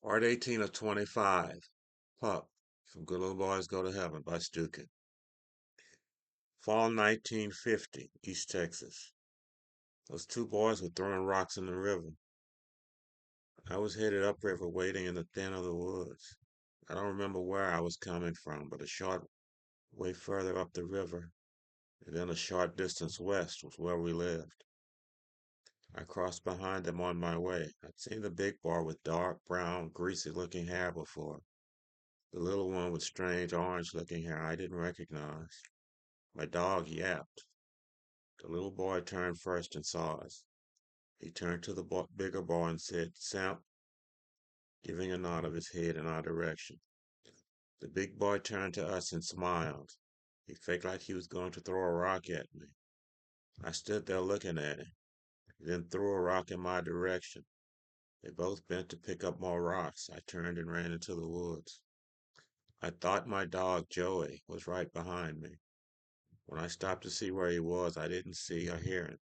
Art 18 of 25. Pup. Some Good Little Boys Go to Heaven by Stukin. Fall 1950, East Texas. Those two boys were throwing rocks in the river. I was headed upriver waiting in the thin of the woods. I don't remember where I was coming from, but a short way further up the river, and then a short distance west was where we lived. I crossed behind them on my way. I'd seen the big boy with dark brown, greasy-looking hair before. The little one with strange orange-looking hair I didn't recognize. My dog yapped. The little boy turned first and saw us. He turned to the bigger boy and said, "Samp," giving a nod of his head in our direction. The big boy turned to us and smiled. He faked like he was going to throw a rock at me. I stood there looking at him. He then threw a rock in my direction. They both bent to pick up more rocks. I turned and ran into the woods. I thought my dog, Joey, was right behind me. When I stopped to see where he was, I didn't see or hear him.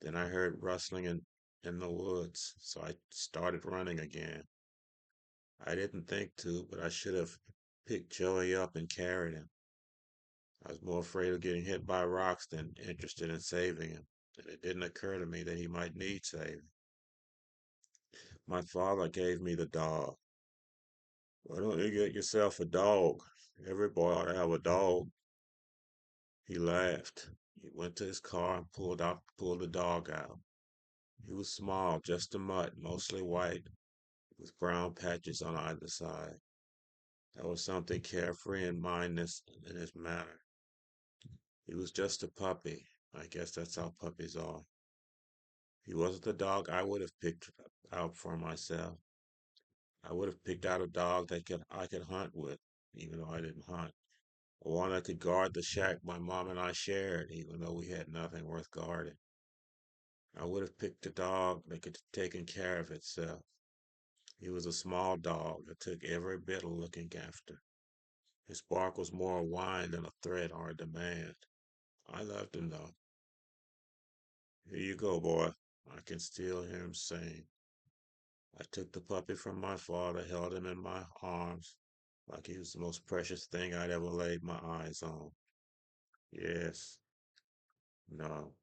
Then I heard rustling in the woods, so I started running again. I didn't think to, but I should have picked Joey up and carried him. I was more afraid of getting hit by rocks than interested in saving him, and it didn't occur to me that he might need saving. My father gave me the dog. "Why don't you get yourself a dog? Every boy ought to have a dog." He laughed. He went to his car and pulled the dog out. He was small, just a mutt, mostly white, with brown patches on either side. There was something carefree and mindless in his manner. He was just a puppy. I guess that's how puppies are. He wasn't the dog I would have picked out for myself. I would have picked out a dog that I could hunt with, even though I didn't hunt. Or one that could guard the shack my mom and I shared, even though we had nothing worth guarding. I would have picked a dog that could have taken care of itself. He was a small dog that took every bit of looking after. His bark was more a whine than a threat or a demand. I loved him though. "Here you go, boy." I can still hear him saying. I took the puppy from my father, held him in my arms like he was the most precious thing I'd ever laid my eyes on. Yes. No.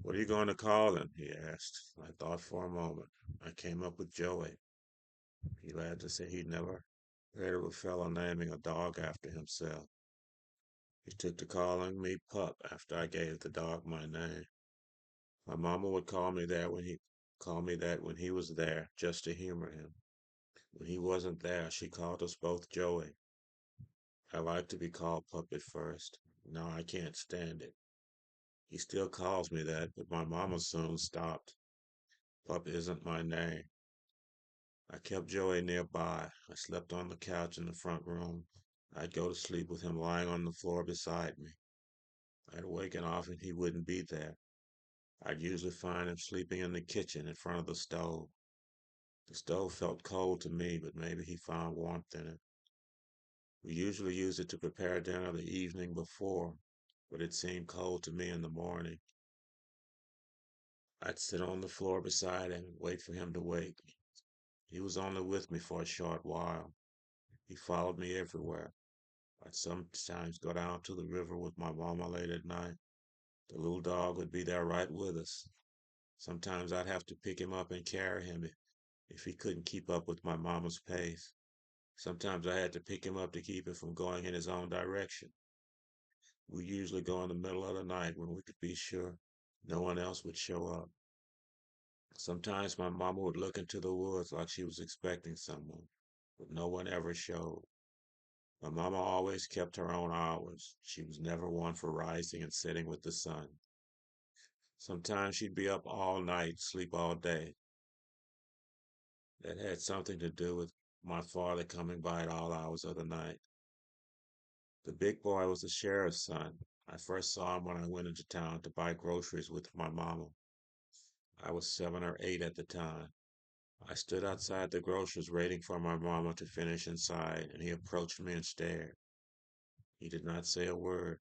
"What are you going to call him?" he asked. I thought for a moment. I came up with Joey. He laughed to say he'd never heard of a fellow naming a dog after himself. He took to calling me Pup after I gave the dog my name. My mama would call me that when he was there, just to humor him. When he wasn't there, she called us both Joey. I like to be called Pup at first. Now I can't stand it. He still calls me that, but my mama soon stopped. Pup isn't my name. I kept Joey nearby. I slept on the couch in the front room. I'd go to sleep with him lying on the floor beside me. I'd waken often he wouldn't be there. I'd usually find him sleeping in the kitchen in front of the stove. The stove felt cold to me, but maybe he found warmth in it. We usually used it to prepare dinner the evening before, but it seemed cold to me in the morning. I'd sit on the floor beside him and wait for him to wake. He was only with me for a short while. He followed me everywhere. I'd sometimes go down to the river with my mama late at night. The little dog would be there right with us. Sometimes I'd have to pick him up and carry him if he couldn't keep up with my mama's pace. Sometimes I had to pick him up to keep him from going in his own direction. We usually go in the middle of the night when we could be sure no one else would show up. Sometimes my mama would look into the woods like she was expecting someone, but no one ever showed. My mama always kept her own hours. She was never one for rising and setting with the sun. Sometimes she'd be up all night, sleep all day. That had something to do with my father coming by at all hours of the night. The big boy was the sheriff's son. I first saw him when I went into town to buy groceries with my mama. I was 7 or 8 at the time. I stood outside the grocer's waiting for my mama to finish inside, and he approached me and stared. He did not say a word.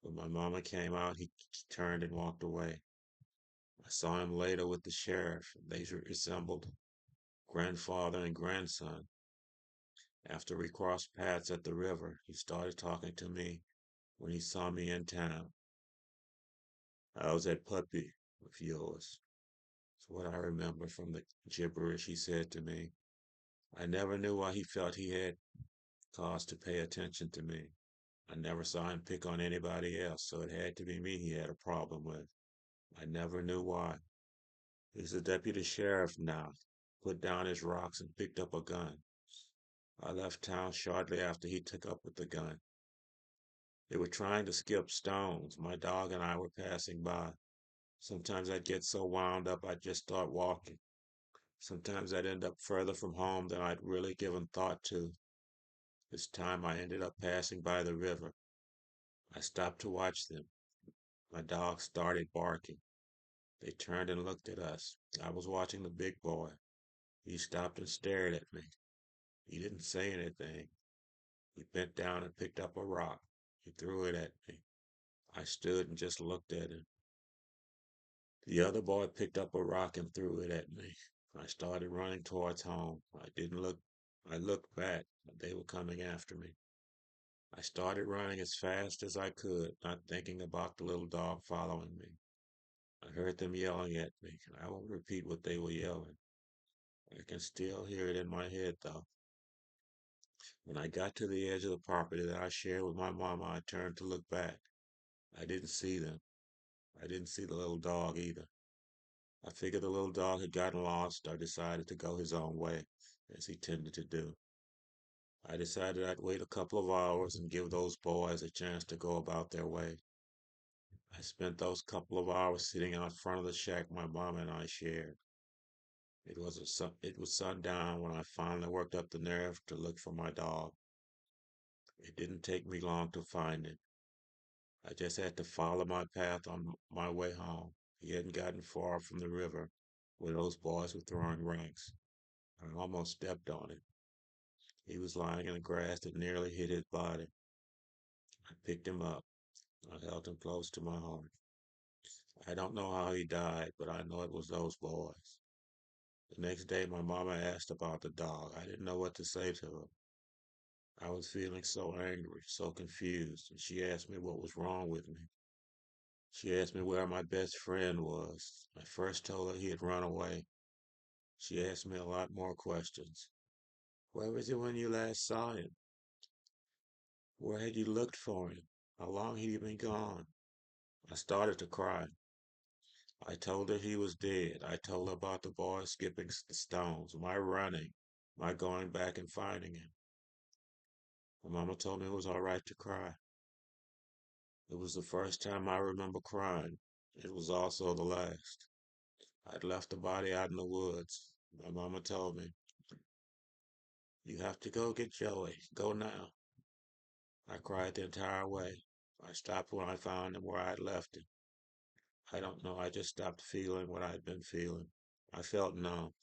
When my mama came out, he turned and walked away. I saw him later with the sheriff. They resembled grandfather and grandson. After we crossed paths at the river, he started talking to me when he saw me in town. I was at puppy with yours. It's what I remember from the gibberish he said to me. I never knew why he felt he had cause to pay attention to me. I never saw him pick on anybody else, so it had to be me he had a problem with. I never knew why. He's a deputy sheriff now, put down his rocks and picked up a gun. I left town shortly after he took up with the gun. They were trying to skip stones. My dog and I were passing by. Sometimes I'd get so wound up I'd just start walking. Sometimes I'd end up further from home than I'd really given thought to. This time I ended up passing by the river. I stopped to watch them. My dog started barking. They turned and looked at us. I was watching the big boy. He stopped and stared at me. He didn't say anything. He bent down and picked up a rock. He threw it at me. I stood and just looked at him. The other boy picked up a rock and threw it at me. I started running towards home. I didn't look. I looked back, but they were coming after me. I started running as fast as I could, not thinking about the little dog following me. I heard them yelling at me. I won't repeat what they were yelling. I can still hear it in my head, though. When I got to the edge of the property that I shared with my mama, I turned to look back. I didn't see them. I didn't see the little dog either. I figured the little dog had gotten lost or decided to go his own way, as he tended to do. I decided I'd wait a couple of hours and give those boys a chance to go about their way. I spent those couple of hours sitting out front of the shack my mom and I shared. It was sundown when I finally worked up the nerve to look for my dog. It didn't take me long to find him. I just had to follow my path on my way home. He hadn't gotten far from the river where those boys were throwing rocks. I almost stepped on him. He was lying in the grass that nearly hit his body. I picked him up. I held him close to my heart. I don't know how he died, but I know it was those boys. The next day, my mama asked about the dog. I didn't know what to say to her. I was feeling so angry, so confused, and she asked me what was wrong with me. She asked me where my best friend was. I first told her he had run away. She asked me a lot more questions. Where was he when you last saw him? Where had you looked for him? How long had he been gone? I started to cry. I told her he was dead. I told her about the boy skipping the stones, my running, my going back and finding him. My mama told me it was all right to cry. It was the first time I remember crying. It was also the last. I'd left the body out in the woods. My mama told me, you have to go get Joey. Go now. I cried the entire way. I stopped when I found him where I'd left him. I don't know, I just stopped feeling what I'd been feeling. I felt numb.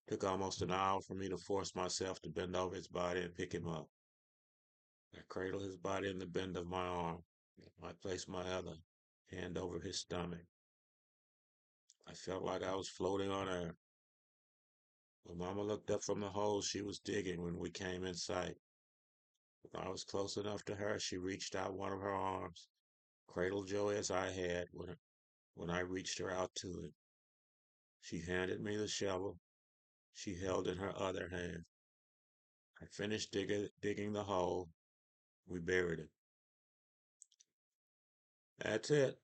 It took almost an hour for me to force myself to bend over his body and pick him up. I cradled his body in the bend of my arm. I placed my other hand over his stomach. I felt like I was floating on air. When Mama looked up from the hole she was digging when we came in sight. When I was close enough to her, she reached out one of her arms, cradled Joey as I had when I reached her out to him. She handed me the shovel she held in her other hand. I finished digging the hole. We buried him. That's it.